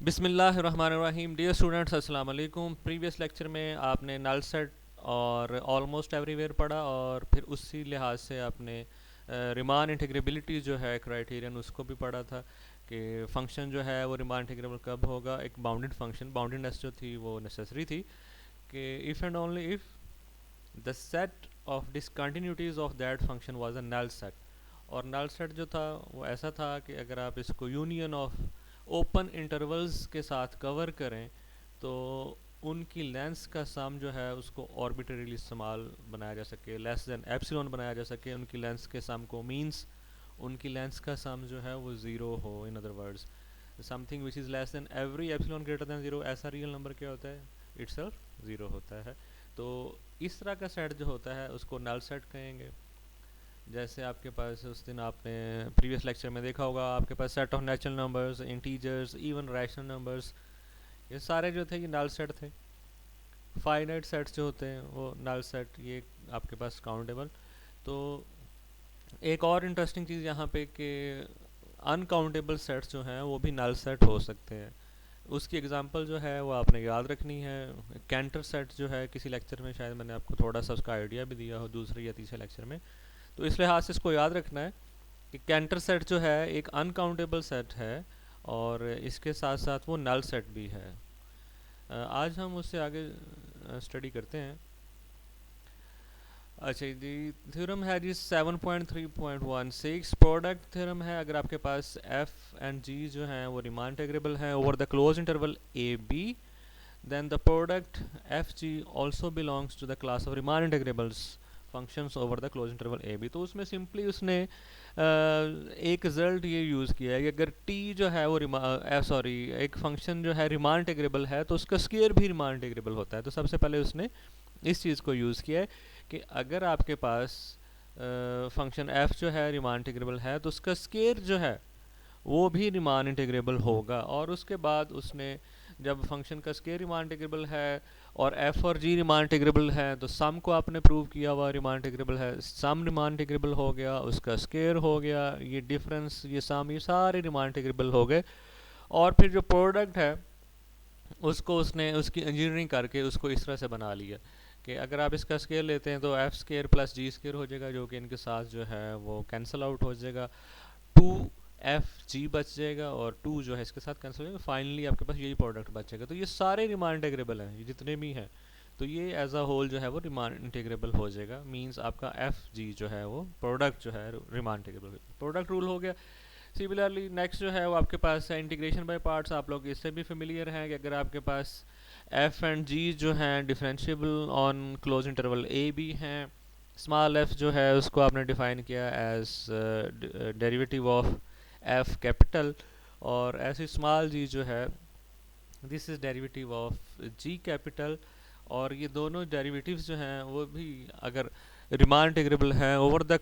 बिस्मिल्लाहिर्रहमानिर्रहीम। Dear students, अस्सलाम वालेकुम। प्रीवियस लेक्चर में आपने नल सेट और ऑलमोस्ट एवरीवेयर पढ़ा और फिर उसी लिहाज से आपने रिमान इंटीग्रेबिलिटी जो है क्राइटेरियन उसको भी पढ़ा था कि फ़ंक्शन जो है वो रिमान इंटीग्रेबल कब होगा। एक बाउंडेड फंक्शन, बाउंडेडनेस जो थी वो नेसेसरी थी कि if and only if the set of discontinuities of that function was a null set. और नल सेट जो था वो ऐसा था कि अगर आप इसको यूनियन ऑफ ओपन इंटरवल्स के साथ कवर करें तो उनकी लेंस का सम जो है उसको ऑर्बिटरीली स्मॉल बनाया जा सके, लेस देन एप्सिलॉन बनाया जा सके उनकी लेंस के सम को। मींस उनकी लेंस का सम जो है वो ज़ीरो हो। In other words, something which is less then every epsilon greater than zero, ऐसा रियल नंबर क्या होता है? इट्सल्फ ज़ीरो होता है। तो इस तरह का सेट जो होता है उसको नल सेट कहेंगे। जैसे आपके पास उस दिन आपने प्रीवियस लेक्चर में देखा होगा, आपके पास set of natural numbers, integers, even rational numbers, ये सारे जो थे ये नल सेट थे। फाइनाइट सेट्स जो होते हैं वो नल सेट, ये आपके पास काउंटेबल। तो एक और इंटरेस्टिंग चीज़ यहाँ पे कि अनकाउंटेबल सेट्स जो हैं वो भी नल सेट हो सकते हैं। उसकी एग्जांपल जो है वो आपने याद रखनी है। कैंटर सेट जो है, किसी लेक्चर में शायद मैंने आपको थोड़ा सा उसका आइडिया भी दिया हो, दूसरे या तीसरे लेक्चर में। तो इस लिहाज से इसको याद रखना है कि कैंटर सेट जो है एक अनकाउंटेबल सेट है और इसके साथ साथ वो नल सेट भी है। आज हम उससे आगे स्टडी करते हैं। अच्छा जी, थ्योरम है जी 7.3.16 प्रोडक्ट थ्योरम है। अगर आपके पास एफ एंड जी जो हैं वो रिमान इंटीग्रेबल हैं over the close interval A B, then the product fg also belongs to the class of Riemann integrables functions over the closed interval a b। तो उसमें simply उसने एक result ये use किया है कि अगर t जो है वो एक फंक्शन जो है रिमान इंटीग्रेबल है तो उसका स्केयर भी रिमान इंटीग्रेबल होता है। तो सबसे पहले उसने इस चीज़ को यूज़ किया है कि अगर आपके पास फंक्शन f जो है रिमान इंटीग्रेबल है तो उसका स्केयर जो है वो भी रिमान इंटीग्रेबल होगा। और उसके बाद उसने जब फंक्शन का स्केयर रिमान इंटीग्रेबल है और एफ और जी रिमान इंटीग्रेबल है तो सम को आपने प्रूव किया हुआ रिमान इंटीग्रेबल है। सम रिमान इंटीग्रेबल हो गया, उसका स्केयर हो गया, ये डिफरेंस, ये सम, ये सारे रिमान इंटीग्रेबल हो गए। और फिर जो प्रोडक्ट है उसको उसने उसकी इंजीनियरिंग करके उसको इस तरह से बना लिया कि अगर आप इसका स्केयर लेते हैं तो एफ स्केयर प्लस जी स्केयर हो जाएगा, जो कि इनके साथ जो है वो कैंसिल आउट हो जाएगा। टू एफ जी बच जाएगा और टू जो है इसके साथ कैंसिल हो जाएगा। फाइनली आपके पास यही प्रोडक्ट बचेगा। तो ये सारे रिमान इंटीग्रेबल हैं, ये जितने भी हैं। तो ये एज अ होल जो है वो रिमान इंटीग्रेबल हो जाएगा। मींस आपका एफ जी जो है वो प्रोडक्ट जो है रिमान इंटीग्रेबल, प्रोडक्ट रूल हो गया। सिमिलरली नेक्स्ट जो है वो आपके पास है इंटीग्रेशन बाय पार्ट्स। आप लोग इससे भी फेमिलियर हैं कि अगर आपके पास एफ एंड जी जो हैं differentiable on close interval A B हैं, स्मॉल एफ जो है उसको आपने डिफाइन किया as derivative of F capital, और ऐसे स्मॉल जी जो है this is derivative of G capital. और ये दोनों डेरिवेटिव्स जो हैं वो भी अगर रिमान इंटीग्रेबल हैं over the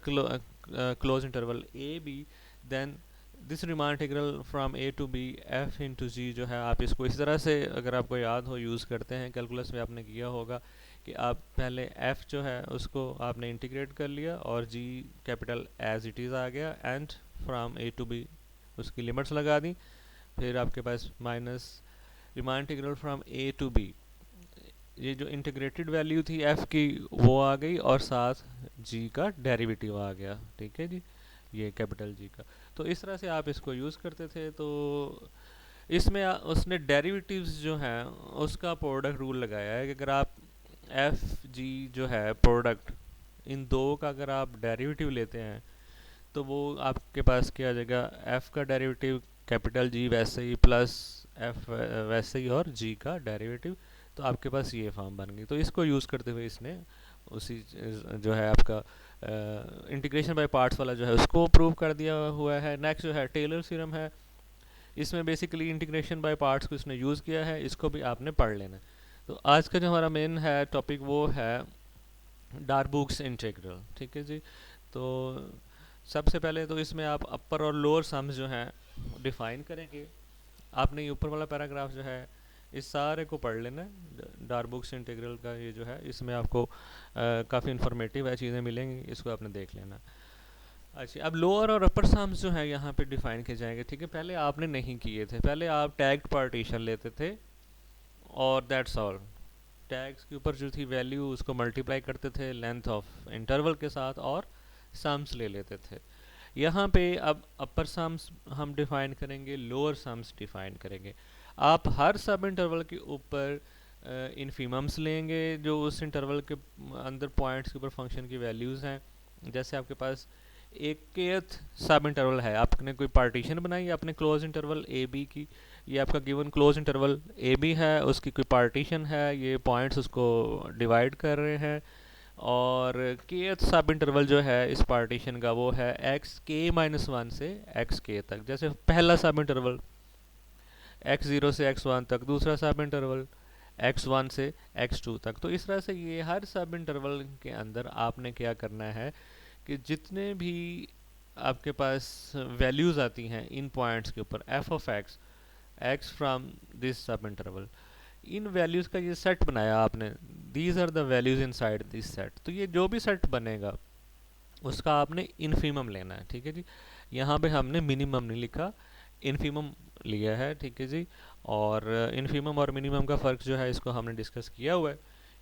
close interval A B, then this Riemann integral from A to B F into G जो है, आप इसको इस तरह से अगर आपको याद हो यूज़ करते हैं। कैलकुलस में आपने किया होगा कि आप पहले f जो है उसको आपने इंटीग्रेट कर लिया और g capital as it is आ गया and from A to B उसकी लिमिट्स लगा दी। फिर आपके पास minus Riemann integral from A to B, ये जो इंटीग्रेटेड वैल्यू थी f की वो आ गई और साथ g का डेरिवेटिव आ गया। ठीक है जी, ये कैपिटल G का। तो इस तरह से आप इसको यूज़ करते थे। तो इसमें उसने डेरिवेटिव्स जो हैं उसका प्रोडक्ट रूल लगाया है कि अगर आप एफ जी जो है प्रोडक्ट, इन दो का अगर आप डेरिवेटिव लेते हैं तो वो आपके पास क्या आ जाएगा, एफ का डेरिवेटिव कैपिटल जी वैसे ही प्लस एफ वैसे ही और जी का डेरिवेटिव। तो आपके पास ये फॉर्म बन गई। तो इसको यूज़ करते हुए इसने उसी जो है आपका इंटीग्रेशन बाय पार्ट्स वाला जो है उसको प्रूव कर दिया हुआ है। नेक्स्ट जो है टेलर थ्योरम है। इसमें बेसिकली इंटीग्रेशन बाय पार्ट्स को इसने यूज़ किया है, इसको भी आपने पढ़ लेना है। तो आज का जो हमारा मेन है टॉपिक वो है डार्बुक्स इंटीग्रल। ठीक है जी। तो सबसे पहले तो इसमें आप अपर और लोअर सम्स जो हैं डिफाइन करेंगे। आपने ये ऊपर वाला पैराग्राफ जो है इस सारे को पढ़ लेना है। डार्बुक्स इंटीग्रल का ये जो है इसमें आपको काफ़ी इन्फॉर्मेटिव है, चीज़ें मिलेंगी, इसको आपने देख लेना। अच्छा, अब लोअर और अपर सम्स जो है यहाँ पे डिफाइन किए जाएंगे, ठीक है। पहले आपने नहीं किए थे, पहले आप टैग्ड पार्टीशन लेते थे और दैट्स ऑल। टैग्स के ऊपर जो थी वैल्यू उसको मल्टीप्लाई करते थे लेंथ ऑफ इंटरवल के साथ और सम्स ले लेते थे। यहाँ पे अब अपर सम्स हम डिफाइन करेंगे, लोअर सम्स डिफाइन करेंगे। आप हर सब इंटरवल के ऊपर इन्फीमम्स लेंगे जो उस इंटरवल के अंदर पॉइंट्स के ऊपर फंक्शन की वैल्यूज़ हैं। जैसे आपके पास एक केथ सब इंटरवल है, आपने कोई पार्टीशन बनाई अपने क्लोज इंटरवल ए बी की, ये आपका given close interval A B है, उसकी कोई पार्टीशन है, ये पॉइंट्स उसको डिवाइड कर रहे हैं, और केथ सब इंटरवल जो है इस पार्टीशन का वो है एक्स के माइनस वन से एक्स के तक। जैसे पहला सब इंटरवल एक्स ज़ीरो से एक्स वन तक, दूसरा सब इंटरवल एक्स वन से एक्स टू तक। तो इस तरह से ये हर सब इंटरवल के अंदर आपने क्या करना है कि जितने भी आपके पास वैल्यूज़ आती हैं इन पॉइंट्स के ऊपर F of X from this sub interval, इन वैल्यूज़ का ये सेट बनाया आपने, these are the values inside this set. तो ये जो भी सेट बनेगा उसका आपने इन्फीमम लेना है, ठीक है जी। यहाँ पे हमने मिनिमम नहीं लिखा, इन्फीमम लिया है, ठीक है जी। और इन्फीमम और मिनिमम का फ़र्क जो है इसको हमने डिस्कस किया हुआ है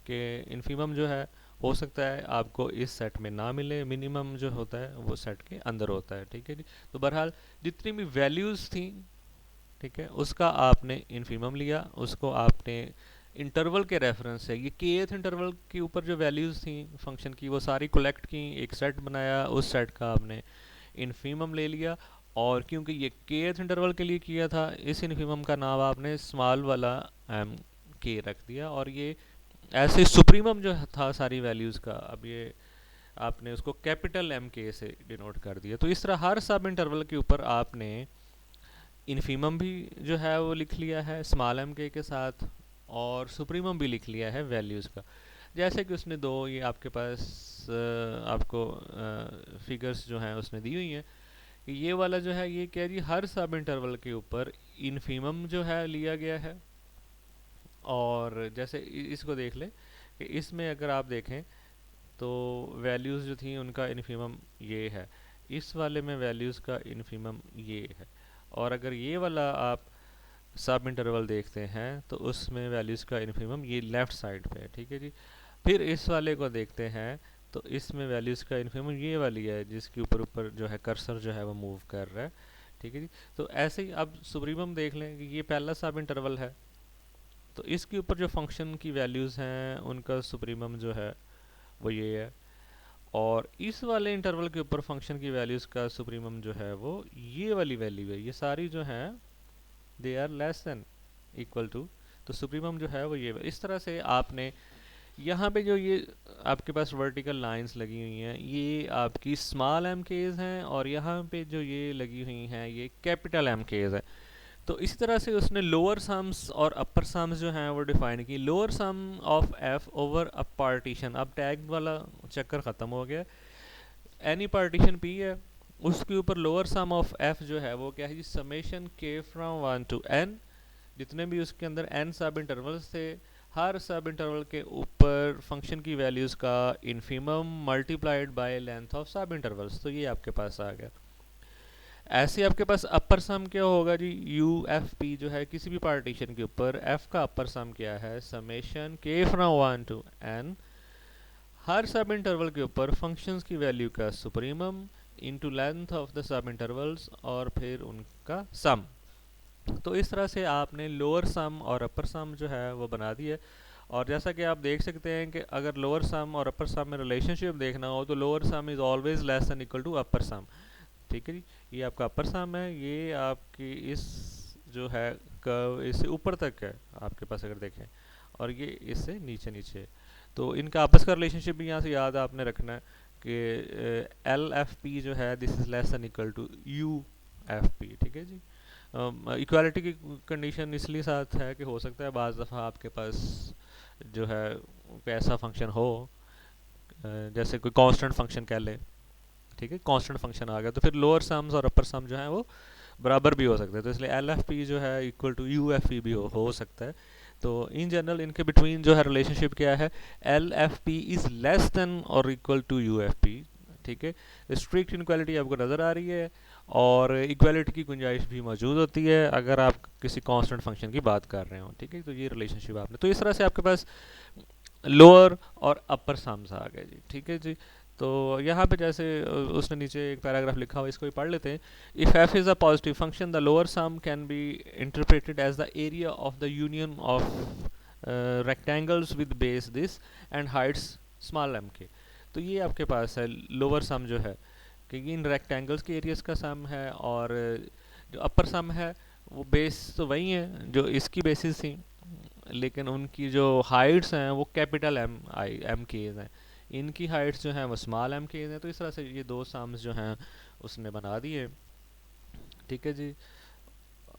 कि इन्फीमम जो है हो सकता है आपको इस सेट में ना मिले, मिनिमम जो होता है वो सेट के अंदर होता है, ठीक है जी। तो बहरहाल जितनी भी वैल्यूज़ थी, ठीक है, उसका आपने इन्फीमम लिया, उसको आपने इंटरवल के रेफरेंस से, ये केथ इंटरवल के ऊपर जो वैल्यूज़ थी फंक्शन की वो सारी कलेक्ट की, एक सेट बनाया, उस सेट का आपने इन्फीमम ले लिया। और क्योंकि ये केथ इंटरवल के लिए किया था, इस इन्फीमम का नाम आपने स्मॉल वाला एम के रख दिया, और ये ऐसे सुप्रीमम जो था सारी वैल्यूज़ का, अब ये आपने उसको कैपिटल एम के से डिनोट कर दिया। तो इस तरह हर सब इंटरवल के ऊपर आपने इन्फीमम भी जो है वो लिख लिया है स्मॉल एम के साथ, और सुप्रीमम भी लिख लिया है वैल्यूज़ का। जैसे कि उसने दो ये आपके पास आपको फिगर्स जो हैं उसने दी हुई हैं कि ये वाला जो है ये क्या जी, हर सब इंटरवल के ऊपर इन्फीमम जो है लिया गया है। और जैसे इसको देख लें कि इसमें अगर आप देखें तो वैल्यूज़ जो थी उनका इन्फीमम ये है, इस वाले में वैल्यूज़ का इन्फीमम ये है। और अगर ये वाला आप सब इंटरवल देखते हैं तो उसमें वैल्यूज़ का इन्फीमम ये लेफ़्ट साइड पे है, ठीक है जी। फिर इस वाले को देखते हैं तो इसमें वैल्यूज़ का इन्फीमम ये वाली है जिसके ऊपर ऊपर जो है कर्सर जो है वो मूव कर रहा है, ठीक है जी। तो ऐसे ही अब सुप्रीमम देख लें कि ये पहला सब इंटरवल है, तो इसके ऊपर जो फंक्शन की वैल्यूज़ हैं उनका सुप्रीमम जो है वो ये है, और इस वाले इंटरवल के ऊपर फंक्शन की वैल्यूज़ का सुप्रीमम जो है वो ये वाली वैल्यू है। ये सारी जो हैं they are less than equal to, तो सुप्रीमम जो है वो ये। इस तरह से आपने यहाँ पे जो ये आपके पास वर्टिकल लाइंस लगी हुई हैं ये आपकी स्मॉल एम केज हैं, और यहाँ पे जो ये लगी हुई हैं ये कैपिटल एम केज है। तो इसी तरह से उसने लोअर सम्स और अपर सम्स जो हैं वो डिफाइन की। Lower sum of F over a partition, अब टैग वाला चक्कर ख़त्म हो गया, एनी पार्टीशन पी है उसके ऊपर लोअर सम ऑफ एफ जो है वो क्या है जी, समेशन के फ्रॉम वन टू एन, जितने भी उसके अंदर एन सब इंटरवल्स थे हर सब इंटरवल के ऊपर फंक्शन की वैल्यूज़ का infimum multiplied by length of सब इंटरवल्स। तो ये आपके पास आ गया। ऐसे आपके पास अपर सम क्या होगा जी, यू एफ पी जो है किसी भी पार्टीशन के ऊपर एफ का अपर सम क्या है, समेशन के फ्रॉम वन टू एन हर सब इंटरवल के ऊपर फंक्शंस की वैल्यू का supremum into length of the sub intervals और फिर उनका सम। तो इस तरह से आपने लोअर सम और अपर सम जो है वो बना दी है। और जैसा कि आप देख सकते हैं कि अगर लोअर सम और अपर सम में रिलेशनशिप देखना हो तो lower sum is always less than equal to upper sum, ठीक है जी। ये आपका अपर सम है, ये आपकी इस जो है कर्व इससे ऊपर तक है आपके पास अगर देखें, और ये इससे नीचे नीचे। तो इनका आपस का रिलेशनशिप भी यहाँ से याद आपने रखना है कि एल एफ पी जो है this is less than equal to U F P, ठीक है जी। इक्वालिटी की कंडीशन इसलिए साथ है कि हो सकता है बाज़ दफ़ा आपके पास जो है कोई ऐसा फंक्शन हो जैसे कोई कांस्टेंट फंक्शन कह ले, ठीक है, कांस्टेंट फंक्शन आ गया तो फिर लोअर सम्स और अपर सम जो है वो बराबर भी हो सकते हैं। तो इसलिए एल एफ पी जो है equal to U F P भी हो सकता है। तो इन जनरल इनके बिटवीन जो है रिलेशनशिप क्या है, L F P is less than और equal to U F P, ठीक है। स्ट्रिक्ट इनक्वालिटी आपको नज़र आ रही है और इक्वालिटी की गुंजाइश भी मौजूद होती है अगर आप किसी कांस्टेंट फंक्शन की बात कर रहे हो, ठीक है। तो ये रिलेशनशिप आपने, तो इस तरह से आपके पास लोअर और अपर सम्स आ गए जी, ठीक है जी। तो यहाँ पे जैसे उसने नीचे एक पैराग्राफ लिखा हुआ, इसको भी पढ़ लेते हैं। If F is a positive function the lower sum can be interpreted as the area of the union of rectangles with base this and heights small M K. तो ये आपके पास है लोअर सम जो है कि इन रेक्टेंगल्स के areas का सम है, और जो अपर सम है वो बेस तो वही है जो इसकी बेसिस थी, लेकिन उनकी जो हाइट्स हैं वो कैपिटल एम केज हैं, इनकी हाइट्स जो हैं वो स्मॉल एम केज हैं। तो इस तरह से ये दो सम्स जो हैं उसने बना दिए, ठीक है जी।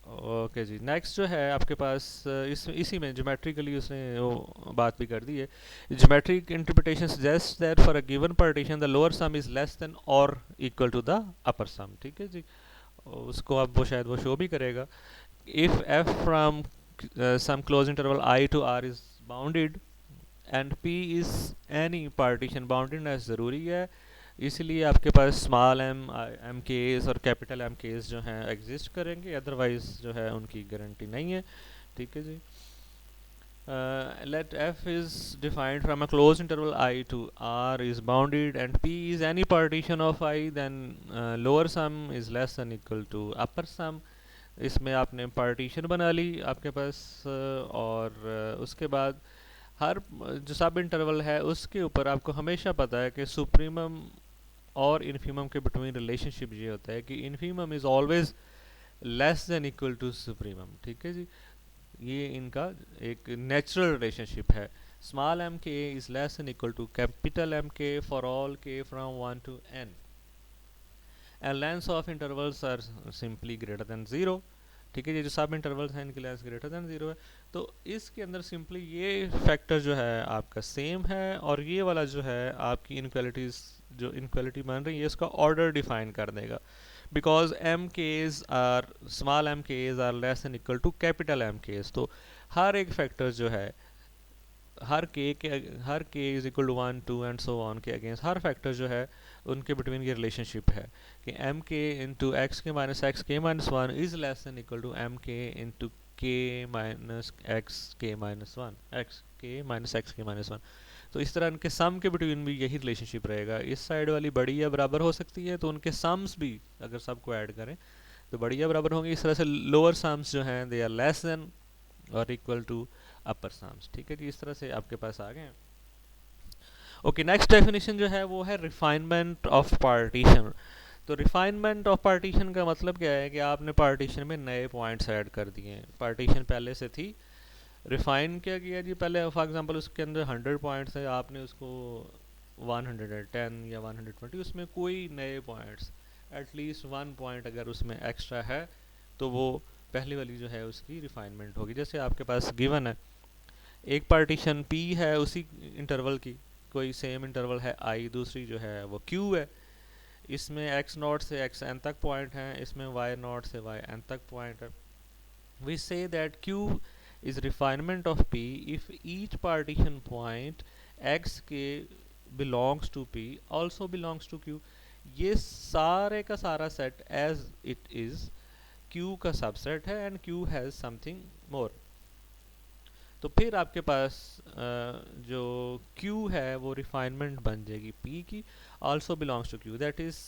ओके जी, नेक्स्ट जो है आपके पास इसी में ज्योमेट्रिकली उसने वो बात भी कर दी है। Geometric interpretation suggest that for a given partition the lower some is less than और equal to the upper sum, ठीक है जी। उसको अब वो शायद वो शो भी करेगा। If F from some closed interval I to R is bounded and P is any partition boundedness ज़रूरी है, इसलिए आपके पास स्मॉल एम केस और कैपिटल एम केस जो हैं एग्जिस्ट करेंगे, अदरवाइज जो है उनकी गारंटी नहीं है, ठीक है जी। Let f is defined from a closed interval I to R is bounded and P is any partition of I, then lower sum is less than equal to upper sum। इसमें आपने partition बना ली आपके पास, और उसके बाद हर जो सब interval है उसके ऊपर आपको हमेशा पता है कि सुप्रीमम और इन्फीमम के बिटवीन रिलेशनशिप ये होता है कि infimum is always less than equal to supremum, ठीक है जी। ये इनका एक नेचुरल रिलेशनशिप है। Small M K is less than equal to capital M K for all K from 1 to n and length of intervals are simply greater than 0, ठीक है। ये जो सब इंटरवल्स हैं इनकी लेंथ ग्रेटर देन 0 है। तो इसके अंदर सिंपली ये फैक्टर जो है आपका सेम है, और ये वाला जो है आपकी इनक्वालिटीज जो इनक्वालिटी बन रही है इसका ऑर्डर डिफाइन कर देगा, because M K's are small M K's are less than equal to capital M K's. तो हर एक फैक्टर जो है हर K is equal to 1 2 and so on K against हर फैक्टर जो है उनके बिटवीन ये रिलेशनशिप है कि M K into X K minus X K minus one is less than equal to M K into K minus X K minus one X K minus X K minus one. तो इस तरह उनके सम के between भी यही relationship रहेगा। इस side वाली बड़ी या बराबर हो सकती है, तो उनके सम्स भी अगर सबको ऐड करें तो बड़ी या बराबर होंगे। इस तरह से लोअर सम्स जो हैं दे आर लेस देन और इक्वल टू अपर सम्स, ठीक है जी। इस तरह से आपके पास आ गए। ओके, नेक्स्ट डेफिनेशन जो है वो है रिफाइनमेंट ऑफ पार्टीशन। तो रिफाइनमेंट ऑफ पार्टीशन का मतलब क्या है कि आपने पार्टीशन में नए पॉइंट्स ऐड कर दिए। पार्टीशन पहले से थी, रिफाइन क्या किया जी, पहले फॉर एग्जांपल उसके अंदर 100 पॉइंट्स है, आपने उसको 110 या 120, उसमें कोई नए पॉइंट्स एटलीस्ट 1 पॉइंट अगर उसमें एक्स्ट्रा है तो वो पहली वाली जो है उसकी रिफाइनमेंट होगी। जैसे आपके पास गिवन है एक पार्टीशन P है उसी इंटरवल की, कोई सेम इंटरवल है I, दूसरी जो है वो Q है, इसमें x नॉट से x n तक पॉइंट हैं, इसमें y नॉट से y n तक पॉइंट है। We say that Q is refinement of P if each partition point x k belongs to P also belongs to Q। ये सारे का सारा set as it is Q का subset है and Q has something more. तो फिर आपके पास जो Q है वो रिफाइनमेंट बन जाएगी P की, also belongs to Q, that is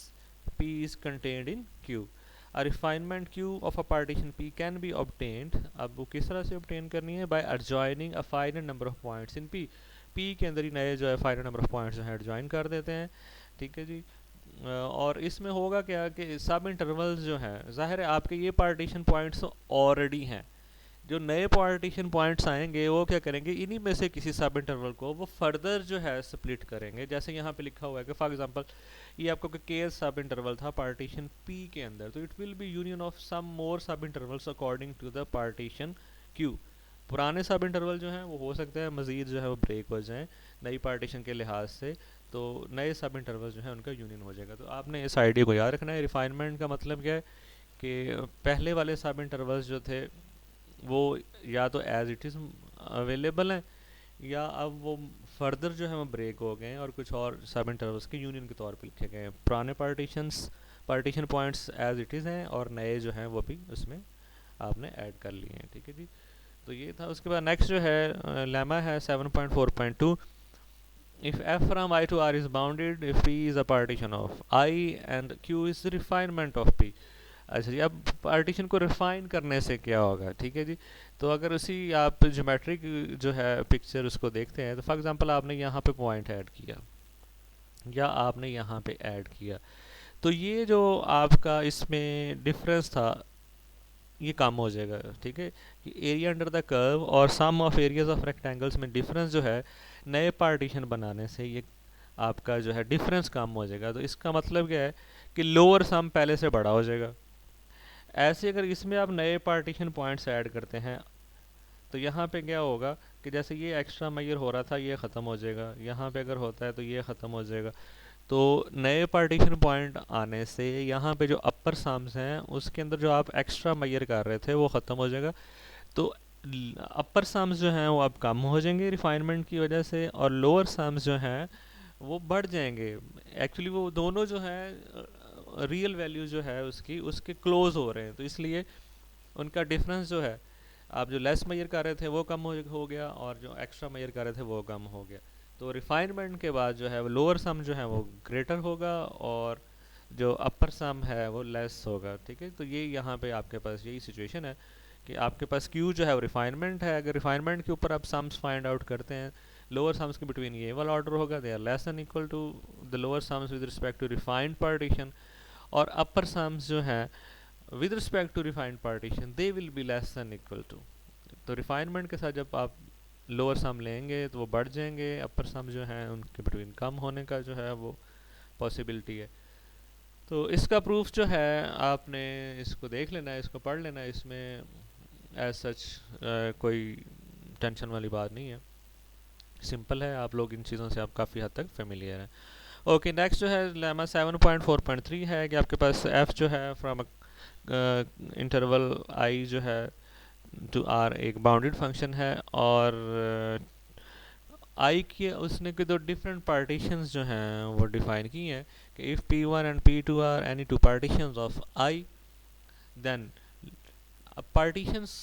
P is contained in Q। A refinement Q of a partition P can be obtained, अब वो किस तरह से obtain करनी है, by adjoining a finite number of points in P। P के अंदर ही नए जो है finite number of points जो है adjoin कर देते हैं, ठीक है जी। और इसमें होगा क्या कि सब इंटरवल्स जो हैं, ज़ाहिर है आपके ये पार्टीशन पॉइंट्स ऑलरेडी हैं, जो नए पार्टीशन पॉइंट्स आएंगे वो क्या करेंगे, इन्हीं में से किसी सब इंटरवल को वो फर्दर जो है स्प्लिट करेंगे। जैसे यहाँ पे लिखा हुआ है कि फॉर एग्जांपल ये आपको के सब इंटरवल था पार्टीशन P के अंदर, तो it will be union of some more sub intervals according to the partition Q। पुराने सब इंटरवल जो हैं वो हो सकते हैं मज़ीद जो है वो ब्रेक हो जाएँ नई पार्टीशन के लिहाज से, तो नए सब इंटरवल जो है उनका यूनियन हो जाएगा। तो आपने इस आइडिया को याद रखना है। रिफाइनमेंट का मतलब क्या है कि पहले वाले सब इंटरवल्स जो थे वो या तो एज इट इज़ अवेलेबल हैं, या अब वो फर्दर जो है वो ब्रेक हो गए हैं और कुछ और सब इंटरवल्स के यूनियन के तौर पे लिखे गए हैं। पुराने partition points as it is हैं और नए जो हैं वो भी उसमें आपने ऐड कर लिए हैं, ठीक है जी। तो ये था। उसके बाद नेक्स्ट जो है लेमा है 7.4.2, if f from I to R is bounded, if P is a partition of I and Q is the refinement of P। अच्छा जी, अब पार्टीशन को रिफाइन करने से क्या होगा, ठीक है जी। तो अगर उसी आप ज्योमेट्रिक जो है पिक्चर उसको देखते हैं, तो फॉर एग्जांपल आपने यहाँ पे पॉइंट ऐड किया या आपने यहाँ पे ऐड किया, तो ये जो आपका इसमें डिफरेंस था ये कम हो जाएगा, ठीक है। कि एरिया अंडर द कर्व और सम ऑफ एरियाज ऑफ रेक्टेंगल्स में डिफरेंस जो है नए पार्टीशन बनाने से ये आपका जो है डिफरेंस कम हो जाएगा। तो इसका मतलब क्या है कि लोअर सम पहले से बड़ा हो जाएगा। ऐसे अगर इसमें आप नए पार्टीशन पॉइंट्स ऐड करते हैं तो यहाँ पे क्या होगा कि जैसे ये एक्स्ट्रा मेजर हो रहा था ये ख़त्म हो जाएगा, यहाँ पे अगर होता है तो ये ख़त्म हो जाएगा। तो नए पार्टीशन पॉइंट आने से यहाँ पे जो अपर सम्स हैं उसके अंदर जो आप एक्स्ट्रा मेजर कर रहे थे वो ख़त्म हो जाएगा। तो अपर सम्स जो हैं वो अब कम हो जाएंगे रिफाइनमेंट की वजह से, और लोअर सम्स जो हैं वो बढ़ जाएंगे। एक्चुअली वो दोनों जो है रियल वैल्यू जो है उसकी उसके क्लोज हो रहे हैं, तो इसलिए उनका डिफरेंस जो है आप जो लेस मेजर कर रहे थे वो कम हो गया और जो एक्स्ट्रा मेजर कर रहे थे वो कम हो गया। तो रिफाइनमेंट के बाद जो है वो लोअर सम जो है वो ग्रेटर होगा और जो अपर सम है वो लेस होगा, ठीक है। तो ये यहाँ पे आपके पास यही सिचुएशन है कि आपके पास Q जो है वो रिफाइनमेंट है। अगर रिफाइनमेंट के ऊपर आप सम्स फाइंड आउट करते हैं, लोअर सम्स के बिटवीन ये वाला ऑर्डर होगा, they are less than equal to the lower sums with respect to refined partition, और अपर सम्स जो है with respect to refined partition they will be less than equal to. तो refinement के साथ जब आप लोअर सम लेंगे तो वो बढ़ जाएंगे, अपर सम जो है उनके बिटवीन कम होने का जो है वो पॉसिबिलिटी है। तो इसका प्रूफ जो है आपने इसको देख लेना है, इसको पढ़ लेना है। इसमें एज सच कोई टेंशन वाली बात नहीं है, सिंपल है। आप लोग इन चीज़ों से आप काफ़ी हद तक फेमिलियर हैं। ओके, नेक्स्ट जो है लेमा 7.4.3 है कि आपके पास f जो है फ्रॉम इंटरवल i जो है टू r एक बाउंडेड फंक्शन है, और i की उसने के दो डिफरेंट पार्टीशंस जो हैं वो डिफाइन की हैं कि if p1 and p2 are any two partitions of i, then अब पार्टीशंस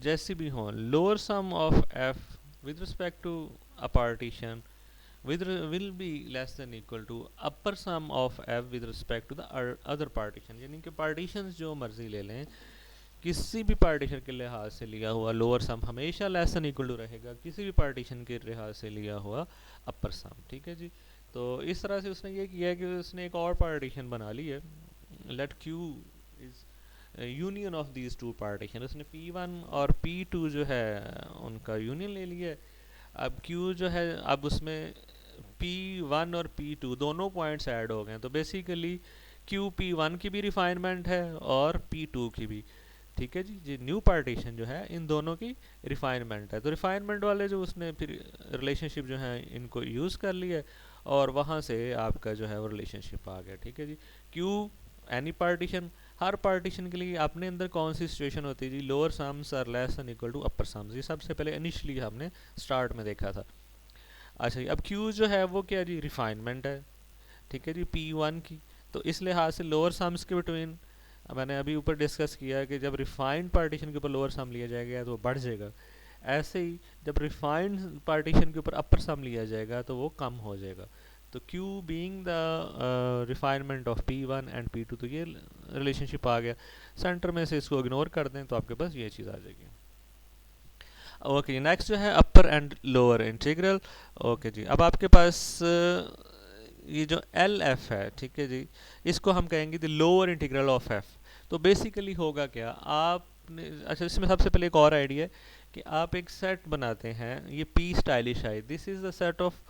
जैसी भी हों, lower sum of f with respect to a partition will be less than equal to upper sum of f with respect to the other partition। यानी कि partitions जो मर्जी ले लें, किसी भी पार्टीशन के लिहाज से लिया हुआ लोअर सम हमेशा लेस देन इक्वल टू रहेगा किसी भी पार्टीशन के लिहाज से लिया हुआ अपर सम, ठीक है जी। तो इस तरह से उसने ये किया है कि उसने एक और पार्टीशन बना ली है, let Q is union of these two partition. उसने P1 और P2 जो है उनका यूनियन ले लिया है। अब Q जो है अब उसमें P1 और P2 दोनों पॉइंट्स ऐड हो गए, तो बेसिकली Q P1 की भी रिफाइनमेंट है और P2 की भी, ठीक है जी। जी न्यू पार्टीशन जो है इन दोनों की रिफाइनमेंट है। तो रिफाइनमेंट वाले जो उसने फिर रिलेशनशिप जो है इनको यूज़ कर लिया और वहाँ से आपका जो है वो रिलेशनशिप आ गया, ठीक है जी। Q एनी पार्टीशन, हर पार्टीशन के लिए अपने अंदर कौन सी सिचुएशन होती है जी, lower sums are less than equal to upper sums. ये सबसे पहले इनिशियली हमने स्टार्ट में देखा था। अच्छा जी, अब Q जो है वो क्या जी, रिफाइनमेंट है, ठीक है जी, P1 की। तो इस लिहाज से लोअर सम्स के बिटवीन मैंने अभी ऊपर डिस्कस किया है कि जब रिफाइंड पार्टीशन के ऊपर लोअर सम लिया जाएगा तो वो बढ़ जाएगा। ऐसे ही जब रिफाइंड पार्टीशन के ऊपर अपर सम लिया जाएगा तो वो कम हो जाएगा। तो Q being the refinement of P1 and P2, तो ये रिलेशनशिप आ गया। सेंटर में से इसको इग्नोर कर दें तो आपके पास ये चीज़ आ जाएगी। ओके, नेक्स्ट जो है अपर एंड लोअर इंटीग्रल। ओके जी, अब आपके पास ये जो एल एफ है, ठीक है जी, इसको हम कहेंगे the lower integral of F. तो बेसिकली होगा क्या, आपने अच्छा इसमें सबसे पहले एक और आइडिया है कि आप एक सेट बनाते हैं, ये P stylish I, this is the set of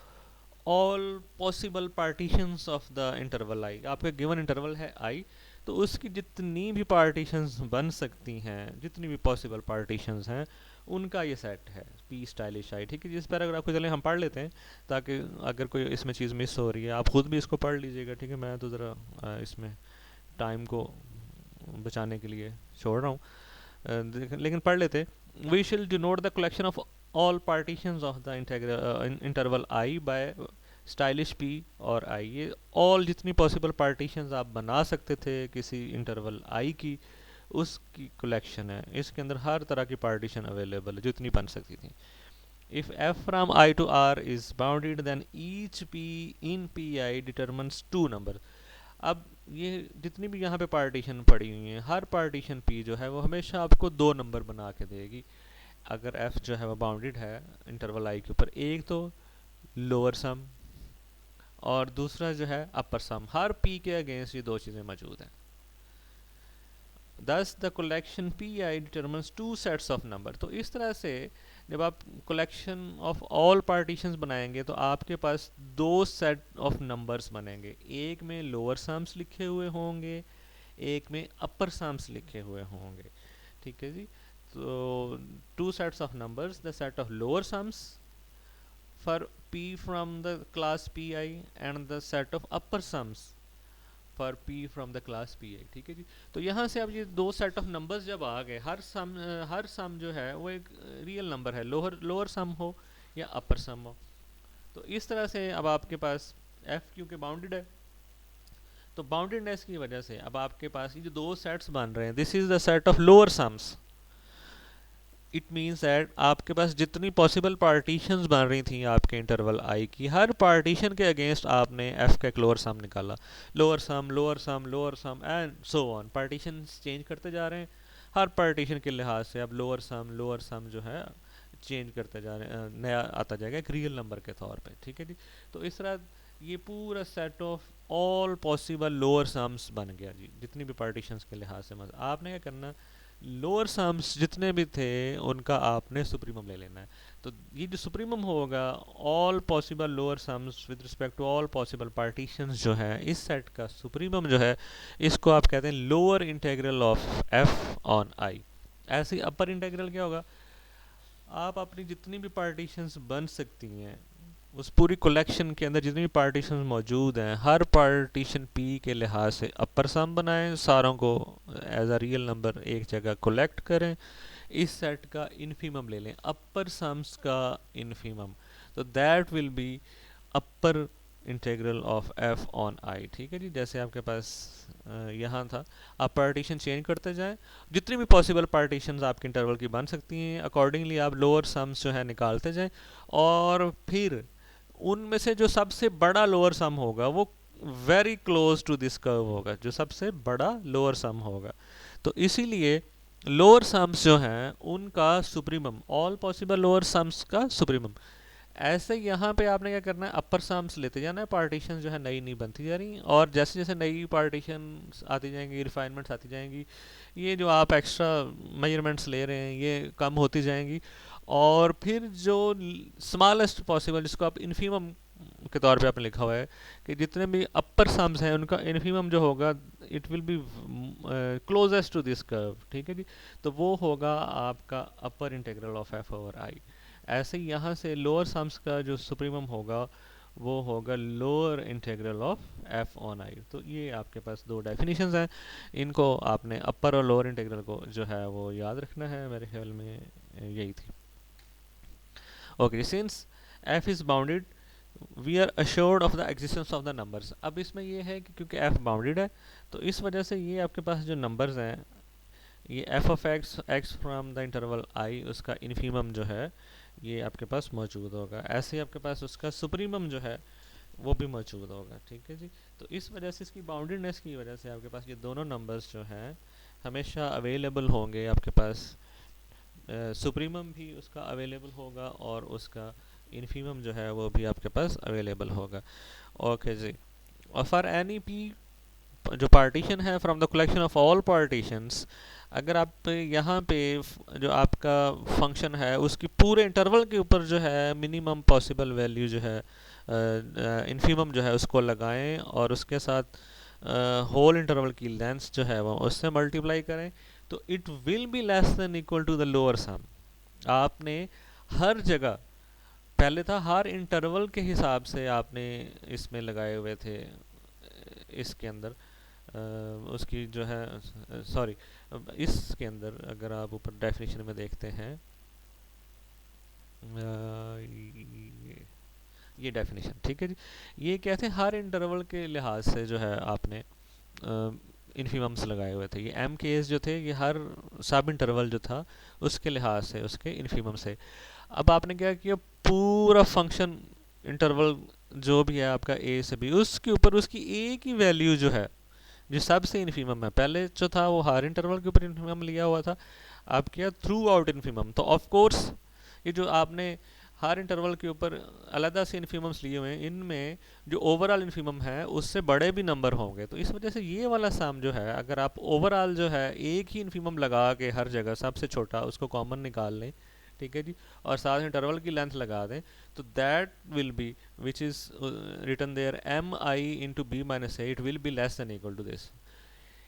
all possible partitions of the interval I. आपका गिवन इंटरवल है आई, तो उसकी जितनी भी पार्टीशंस बन सकती हैं, जितनी भी पॉसिबल पार्टीशंस हैं, उनका ये सेट है पी स्टाइलिश आई, ठीक है। जिस पैराग्राफ को चले हम पढ़ लेते हैं ताकि अगर कोई इसमें चीज़ मिस हो रही है आप खुद भी इसको पढ़ लीजिएगा, ठीक है। मैं तो ज़रा इसमें टाइम को बचाने के लिए छोड़ रहा हूँ, लेकिन पढ़ लेते। we shall denote the collection of all partitions of the interval I by stylish p और i, ये ऑल जितनी पॉसिबल पार्टीशंस आप बना सकते थे किसी इंटरवल i की, उसकी कलेक्शन है। इसके अंदर हर तरह की पार्टीशन अवेलेबल है जितनी बन सकती थी। If f from i to r is bounded then each p in pi determines two numbers। अब ये जितनी भी यहाँ पे पार्टीशन पड़ी हुई हैं, हर पार्टीशन p जो है वो हमेशा आपको दो नंबर बना के देगी अगर f जो है वो बाउंडेड है इंटरवल i के ऊपर। एक तो लोअर सम और दूसरा जो है अपर सम, हर p के अगेंस्ट ये दो चीज़ें मौजूद हैं। Thus the collection pi determines two sets of number। तो इस तरह से जब आप collection of all partitions बनाएंगे तो आपके पास दो set of numbers बनेंगे, एक में lower sums लिखे हुए होंगे, एक में upper sums लिखे हुए होंगे। ठीक है जी। तो two sets of numbers, the set of lower sums for p from the class pi and the set of upper sums for p from the class pi। ठीक है जी। तो यहाँ से अब ये दो सेट ऑफ नंबर्स जब आ गए, हर सम जो है वो एक रियल नंबर है, लोअर सम हो या अपर सम हो। तो इस तरह से अब आपके पास f क्योंकि बाउंडेड है, तो बाउंडेडनेस की वजह से अब आपके पास ये जो दो सेट्स बन रहे हैं, this is the set of lower sums. It means that आपके पास जितनी पॉसिबल पार्टीशंस बन रही थी आपके इंटरवल आई की, हर पार्टीशन के अगेंस्ट आपने एफ का एक लोअर सम निकाला। Lower sum, lower sum, lower sum and so on, partition change करते जा रहे हैं। हर पार्टीशन के लिहाज से अब लोअर सम जो है चेंज करते जा रहे हैं, नया आता जाएगा एक रियल नंबर के तौर पे। ठीक है जी। तो इस तरह ये पूरा set of all possible lower sums बन गया जी, जितनी भी पार्टीशंस के लिहाज से। मतलब आपने क्या करना, लोअर सम्स जितने भी थे उनका आपने सुप्रीमम ले लेना है। तो ये जो सुप्रीमम होगा, all possible lower sums with respect to all possible partitions जो है, इस सेट का सुप्रीमम जो है, इसको आप कहते हैं lower integral of F on आई। ऐसे ही अपर इंटीग्रल क्या होगा, आप अपनी जितनी भी पार्टीशंस बन सकती हैं उस पूरी कलेक्शन के अंदर जितनी भी पार्टीशन मौजूद हैं, हर पार्टीशन p के लिहाज से अपर सम बनाएं, सारों को एज अ रियल नंबर एक जगह कलेक्ट करें, इस सेट का इन्फीमम ले लें, अपर सम्स का इन्फीमम। तो that will B upper integral of f on i। ठीक है जी। जैसे आपके पास यहाँ था, आप पार्टीशन चेंज करते जाएं, जितनी भी पॉसिबल पार्टीशंस आपके इंटरवल की बन सकती हैं, अकॉर्डिंगली आप लोअर सम्स जो है निकालते जाएं, और फिर उनमें से जो सबसे बड़ा लोअर सम होगा वो very close to this curve होगा, जो सबसे बड़ा लोअर सम होगा। तो इसीलिए लोअर सम्स जो हैं उनका supremum, all possible lower sums का सुप्रीमम। ऐसे यहाँ पे आपने क्या करना है, अपर सम्स लेते जाना है, पार्टीशन जो है नई नई बनती जा रही, और जैसे जैसे नई पार्टीशन आती जाएंगी, रिफाइनमेंट्स आती जाएंगी, ये जो आप एक्स्ट्रा मेजरमेंट्स ले रहे हैं ये कम होती जाएंगी, और फिर जो स्मॉलेस्ट पॉसिबल, जिसको आप इन्फीमम के तौर पे आपने लिखा हुआ है कि जितने भी अपर सम्स हैं उनका इन्फीमम जो होगा it will be closest to this curve. ठीक है जी। तो वो होगा आपका upper integral of F over I. ऐसे ही यहाँ से लोअर सम्स का जो सुप्रीमम होगा वो होगा lower integral of F on आई। तो ये आपके पास दो डेफिनेशंस हैं, इनको आपने अपर और लोअर इंटीग्रल को जो है वो याद रखना है। मेरे ख्याल में यही थी। Okay, since f is bounded we are assured of the existence of the numbers. अब इसमें ये है कि क्योंकि f बाउंडेड है तो इस वजह से ये आपके पास जो नंबर्स हैं, ये f of x from the interval i, उसका इन्फीमम जो है ये आपके पास मौजूद होगा। ऐसे ही आपके पास उसका सुप्रीमम जो है वो भी मौजूद होगा। ठीक है जी। तो इस वजह से, इसकी बाउंडेडनेस की वजह से आपके पास ये दोनों नंबर्स जो हैं हमेशा अवेलेबल होंगे। आपके पास सुप्रीमम भी उसका अवेलेबल होगा और उसका इन्फीमम जो है वो भी आपके पास अवेलेबल होगा। ओके जी। और फॉर एनी पी जो पार्टीशन है from the collection of all partitions, अगर आप यहाँ पे जो आपका फंक्शन है उसकी पूरे इंटरवल के ऊपर जो है मिनिमम पॉसिबल वैल्यू जो है इन्फीमम जो है उसको लगाएं और उसके साथ होल इंटरवल की लेंथ जो है वो उससे मल्टीप्लाई करें, तो it will be less than equal to the lower sum. आपने हर जगह, पहले था हर इंटरवल के हिसाब से आपने इसमें लगाए हुए थे इसके अंदर उसकी जो है सॉरी, इसके अंदर अगर आप ऊपर डेफिनेशन में देखते हैं, ये डेफिनेशन, ठीक है जी। ये क्या थे, हर इंटरवल के लिहाज से जो है आपने इन्फीमम्स लगाए हुए थे। ये एम के एस जो थे ये हर सब इंटरवल जो था उसके लिहाज से उसके इन्फीमम से। अब आपने क्या किया, पूरा फंक्शन इंटरवल जो भी है आपका ए से बी, उसके ऊपर उसकी ए की वैल्यू जो है जो सबसे इन्फीमम है, पहले जो था वो हर इंटरवल के ऊपर इन्फीमम लिया हुआ था, अब किया थ्रू आउट इन्फीमम। तो ऑफ कोर्स ये जो आपने हर इंटरवल के ऊपर अलग से इन्फीमम्स लिए हुए हैं, इनमें जो ओवरऑल इन्फीमम है उससे बड़े भी नंबर होंगे। तो इस वजह से ये वाला सम जो है, अगर आप ओवरऑल जो है एक ही इन्फीमम लगा के हर जगह सबसे छोटा उसको कॉमन निकाल लें, ठीक है जी, और साथ इंटरवल की लेंथ लगा दें, तो that will be which is written there M I into B minus A, it will be less than equal to this.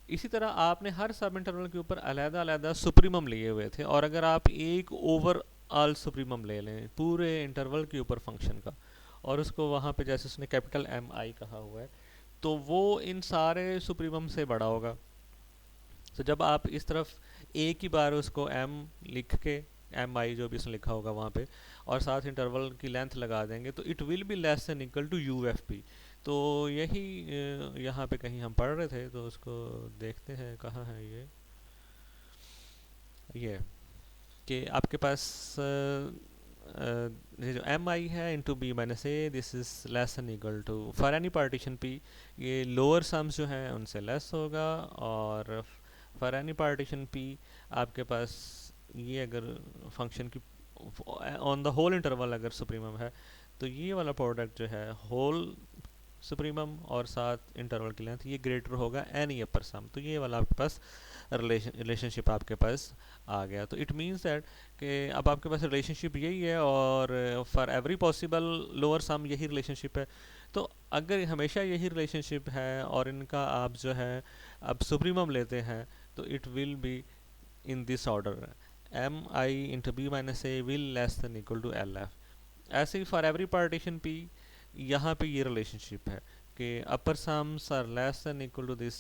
इसी तरह आपने हर सब इंटरवल के ऊपर अलग अलग सुप्रीमम लिए हुए थे, और अगर आप एक ओवर ऑल सुप्रीमम ले लें पूरे इंटरवल के ऊपर फंक्शन का, और उसको वहाँ पे जैसे उसने कैपिटल एम आई कहा हुआ है, तो वो इन सारे सुप्रीमम से बड़ा होगा। तो जब आप इस तरफ एक ही बार उसको एम लिख के, एम आई जो भी उसने लिखा होगा वहाँ पे, और साथ इंटरवल की लेंथ लगा देंगे, तो it will be less than equal to U F P. तो यही यहाँ पे कहीं हम पढ़ रहे थे, तो उसको देखते हैं कहाँ है ये कि आपके पास ये जो एम आई है into B minus A, this is less than equal to for any partition P, ये लोअर सम्स जो हैं उनसे लेस होगा, और फॉर एनी पार्टीशन पी आपके पास ये अगर फंक्शन की ऑन द होल इंटरवल अगर सुप्रीमम है, तो ये वाला प्रोडक्ट जो है होल सुप्रीमम और साथ इंटरवल की लेंथ ये ग्रेटर होगा एनी अपर सम। तो ये वाला आपके पास रिलेशनशिप आपके पास आ गया। तो इट मीन्स दैट कि अब आपके पास रिलेशनशिप यही है, और for every possible lower sum यही रिलेशनशिप है। तो अगर हमेशा यही रिलेशनशिप है और इनका आप जो है अब सुप्रीमम लेते हैं, तो it will be in this order, M I into B minus A will less than equal to L F. ऐसे ही फॉर एवरी पार्टीशन पी यहाँ पे ये रिलेशनशिप है कि upper sums are less than equal to this,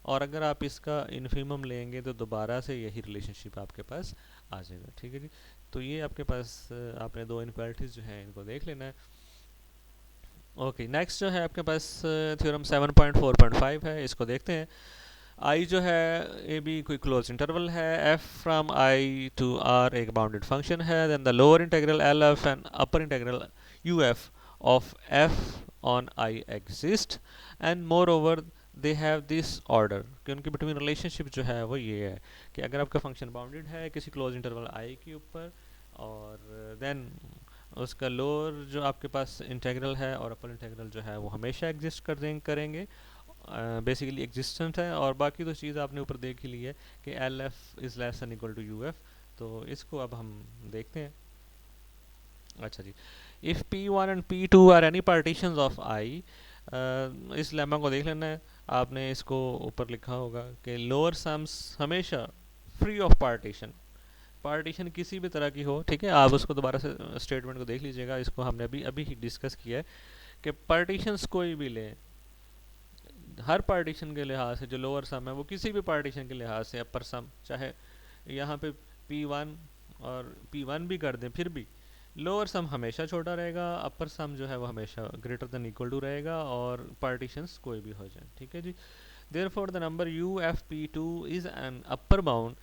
और अगर आप इसका इन्फीमम लेंगे तो दोबारा से यही रिलेशनशिप आपके पास आ जाएगा, ठीक है जी। तो ये आपके पास आपने दो इनक्वालिटीज़ जो हैं इनको देख लेना है। ओके, नेक्स्ट जो है आपके पास थ्योरम 7.4.5 है, इसको देखते हैं। आई जो है ए बी कोई क्लोज इंटरवल है, F from I to R एक बाउंडेड फंक्शन है, then the lower integral L F and upper integral U F of F on I exist, and moreover they have this order, कि उनके between relationship जो है वो ये है कि अगर आपका फंक्शन बाउंडेड है किसी क्लोज इंटरवल आई के ऊपर, और देन उसका लोअर जो आपके पास इंटीग्रल है और अपर इंटीग्रल जो है वो हमेशा एग्जिस्ट करेंगे, बेसिकली एग्जिस्टेंट है, और बाकी तो चीज़ आपने ऊपर देख ही ली है कि L F is less than equal to U F. तो इसको अब हम देखते हैं। अच्छा जी, if P1 and P2 are any partitions of I, इस लेमा को देख लेना है आपने, इसको ऊपर लिखा होगा कि लोअर सम्स हमेशा फ्री ऑफ पार्टीशन, पार्टीशन किसी भी तरह की हो, ठीक है, आप उसको दोबारा से स्टेटमेंट को देख लीजिएगा, इसको हमने अभी अभी ही डिस्कस किया है कि पार्टीशंस कोई भी लें, हर पार्टीशन के लिहाज से जो लोअर सम है वो किसी भी पार्टीशन के लिहाज से अपर सम, चाहे यहाँ पे P1 और P1 भी कर दें, फिर भी लोअर सम हमेशा छोटा रहेगा, अपर सम जो है वो हमेशा ग्रेटर देन इक्वल टू रहेगा, और पार्टीशंस कोई भी हो जाए, ठीक है जी। Therefore the number U F P two is an upper bound,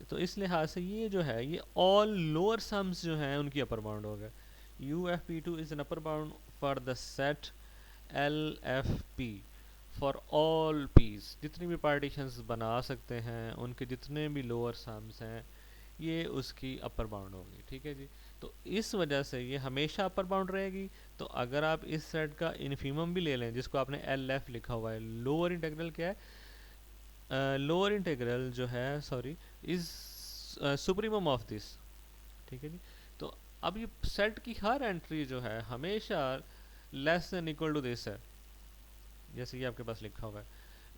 तो इस लिहाज से ये जो है ये ऑल लोअर सम्स जो हैं उनकी अपर बाउंड होगा। U F P two is an upper bound for the set L F P for all P's, जितनी भी पार्टीशंस बना सकते हैं उनके जितने भी लोअर सम्स हैं ये उसकी अपर बाउंड होगी, ठीक है जी। तो इस वजह से ये हमेशा अपर बाउंड रहेगी। तो अगर आप इस सेट का इन्फीमम भी ले लें जिसको आपने एल एफ लिखा हुआ है, लोअर इंटीग्रल क्या है, लोअर इंटीग्रल जो है sorry is supremum of this, ठीक है जी। तो अब ये सेट की हर एंट्री जो है हमेशा less than equal to this है, जैसे कि आपके पास लिखा हुआ है,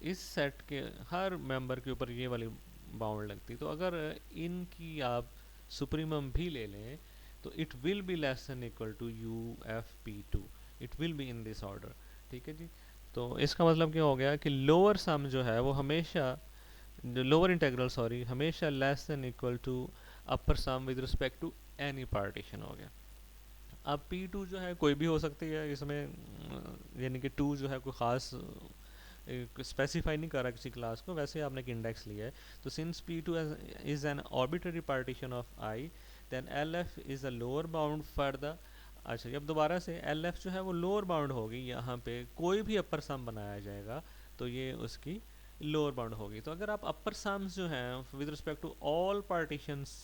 इस सेट के हर मेंबर के ऊपर ये वाली बाउंड लगती। तो अगर इनकी आप सुप्रीमम भी ले लें तो it will be less than equal to U F P two, it will be in this order, ठीक है जी। तो इसका मतलब क्या हो गया कि लोअर सम जो है वो हमेशा, जो लोअर इंटीग्रल सॉरी, हमेशा less than equal to upper sum with respect to any partition हो गया। अब P2 जो है कोई भी हो सकती है इसमें, यानी कि 2 जो है कोई ख़ास स्पेसिफाई नहीं करा किसी क्लास को, वैसे आपने एक इंडेक्स लिया है। तो since P2 is an arbitrary partition of I, then LF is a lower bound for the, अच्छा अब दोबारा से LF जो है वो लोअर बाउंड होगी, यहाँ पे कोई भी अपर सम बनाया जाएगा तो ये उसकी लोअर बाउंड होगी। तो अगर आप अपर सम्स जो हैं with respect to all partitions,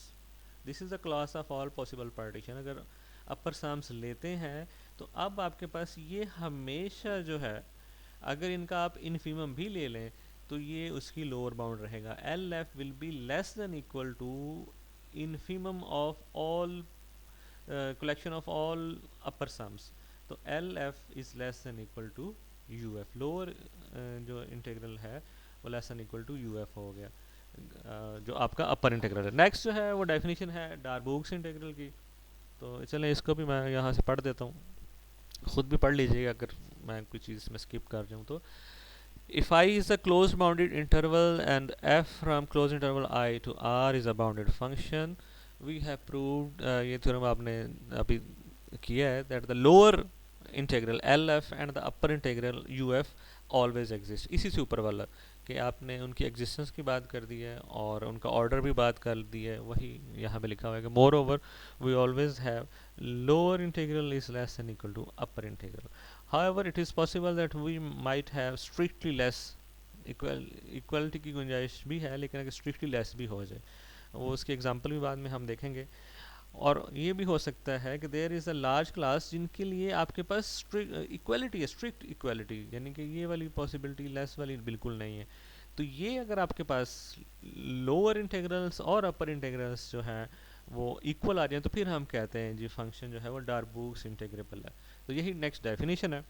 this is the class of all possible partition, अगर अपर सम्स लेते हैं तो अब आपके पास ये हमेशा जो है, अगर इनका आप इन्फीमम भी ले लें तो ये उसकी लोअर बाउंड रहेगा। L F will be less than equal to infimum of all collection of all upper sums. तो L F is less than equal to U F, lower जो इंटीग्रल है वो less than equal to U F हो गया, जो आपका upper integral है। Next जो है वो डेफिनेशन है डार्बोग्स इंटीग्रल की। तो चलें इसको भी मैं यहाँ से पढ़ देता हूँ, खुद भी पढ़ लीजिएगा अगर मैं कोई चीज़ में स्किप कर जाऊँ तो। If I is a closed bounded interval and f from closed interval I to R is a bounded function, we have proved, ये थ्योरम आपने अभी किया है, that the lower integral LF and the upper integral UF always exist। इसी से ऊपर वाला कि आपने उनकी एग्जिस्टेंस की बात कर दी है और उनका ऑर्डर भी बात कर दी है, वही यहाँ पे लिखा हुआ है कि moreover we always have lower integral is less than equal to upper integral. However, it is possible that we might have strictly less, equality की गुंजाइश भी है, लेकिन अगर स्ट्रिक्टली लेस भी हो जाए, वो उसके एग्जांपल भी बाद में हम देखेंगे। और ये भी हो सकता है कि there is a large class जिनके लिए आपके पास स्ट्रिक्ट इक्वलिटी है, स्ट्रिक्ट इक्वलिटी, यानी कि ये वाली पॉसिबिलिटी लेस वाली बिल्कुल नहीं है। तो ये अगर आपके पास लोअर इंटीग्रल्स और अपर इंटीग्रल्स जो हैं वो इक्वल आ जाए तो फिर हम कहते हैं जी फंक्शन जो है वो डार्बोग्स इंटीग्रेबल है। तो यही नेक्स्ट डेफिनेशन है।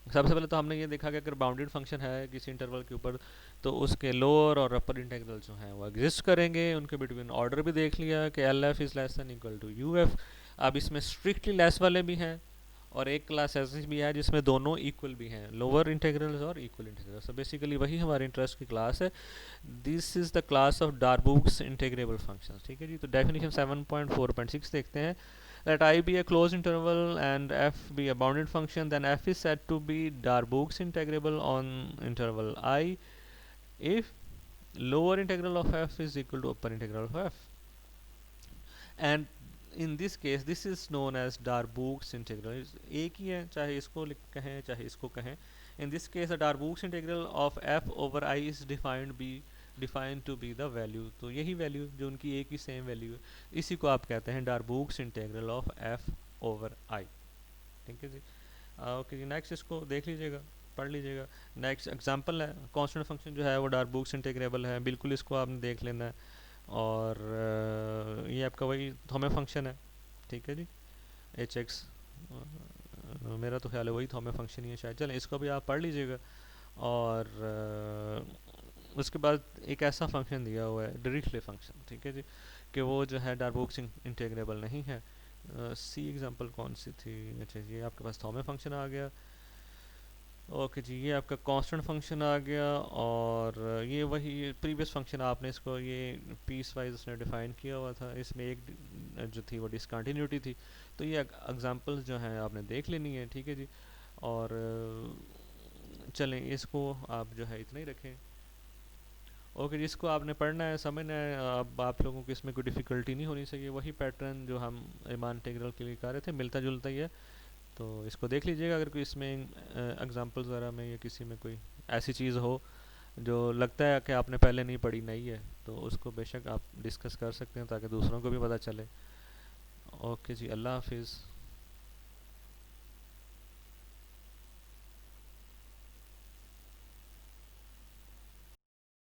सबसे पहले तो हमने ये देखा कि अगर बाउंडेड फंक्शन है किसी इंटरवल के ऊपर तो उसके लोअर और अपर इंटीग्रल जो हैं वो एग्जिस्ट करेंगे, उनके बिटवीन ऑर्डर भी देख लिया कि L F is less than equal to U F. अब इसमें स्ट्रिक्टली लेस वाले भी हैं और एक क्लास ऐसी भी है जिसमें दोनों इक्वल भी हैं, लोअर इंटीग्रल्स और इक्वल इंटीग्रल्स। तो बेसिकली वही हमारे इंटरेस्ट की क्लास है, this is the class of Darboux's integrable function. ठीक है जी। तो डेफिनेशन 7.4.6 देखते हैं। Let I be a closed interval and f be a bounded function, then f is said to be Darboux integrable on interval I if lower integral of f is equal to upper integral of f. And in this case, this is known as Darboux integral. एक ही है, चाहे इसको कहें चाहे इसको कहें। In this case, the Darboux integral of f over I is defined to be the value। तो यही वैल्यू जो उनकी एक ही सेम वैल्यू है, इसी को आप कहते हैं Darboux's integral of f over I। ठीक है जी। ओके जी, नेक्स्ट इसको देख लीजिएगा, पढ़ लीजिएगा। नेक्स्ट एग्जांपल है, कांस्टेंट फंक्शन जो है वो डार्बोग्स इंटीग्रेबल है, बिल्कुल इसको आपने देख लेना है। और ये आपका वही थॉमे फंक्शन है। ठीक है जी, एच एक्स, मेरा तो ख्याल है वही थॉमे फंक्शन ही है शायद। चलें इसको भी आप पढ़ लीजिएगा। और उसके बाद एक ऐसा फंक्शन दिया हुआ है डिरिचले फंक्शन, ठीक है जी, कि वो जो है डार्बोग्स इंटीग्रेबल नहीं है। सी एग्जांपल कौन सी थी, अच्छा ये आपके पास थॉमे फंक्शन आ गया। ओके जी, ये आपका कांस्टेंट फंक्शन आ गया। और ये वही प्रीवियस फंक्शन आपने इसको ये पीस वाइज उसने डिफाइन किया हुआ था, इसमें एक जो थी वो डिसकंटिन्यूटी थी। तो ये एग्जांपल्स जो हैं आपने देख लेनी है। ठीक है जी। और चलें इसको आप जो है इतना ही रखें। ओके, जिसको आपने पढ़ना है समझना है, अब आप लोगों को इसमें कोई डिफ़िकल्टी नहीं होनी चाहिए। वही पैटर्न जो हम रीमान इंटीग्रल के लिए कर रहे थे मिलता जुलता ही है। तो इसको देख लीजिएगा, अगर कोई इसमें एग्जांपल्स वगैरह में या किसी में कोई ऐसी चीज़ हो जो लगता है कि आपने पहले नहीं पढ़ी नहीं है, तो उसको बेशक आप डिस्कस कर सकते हैं ताकि दूसरों को भी पता चले। ओके जी, अल्लाह हाफिज़।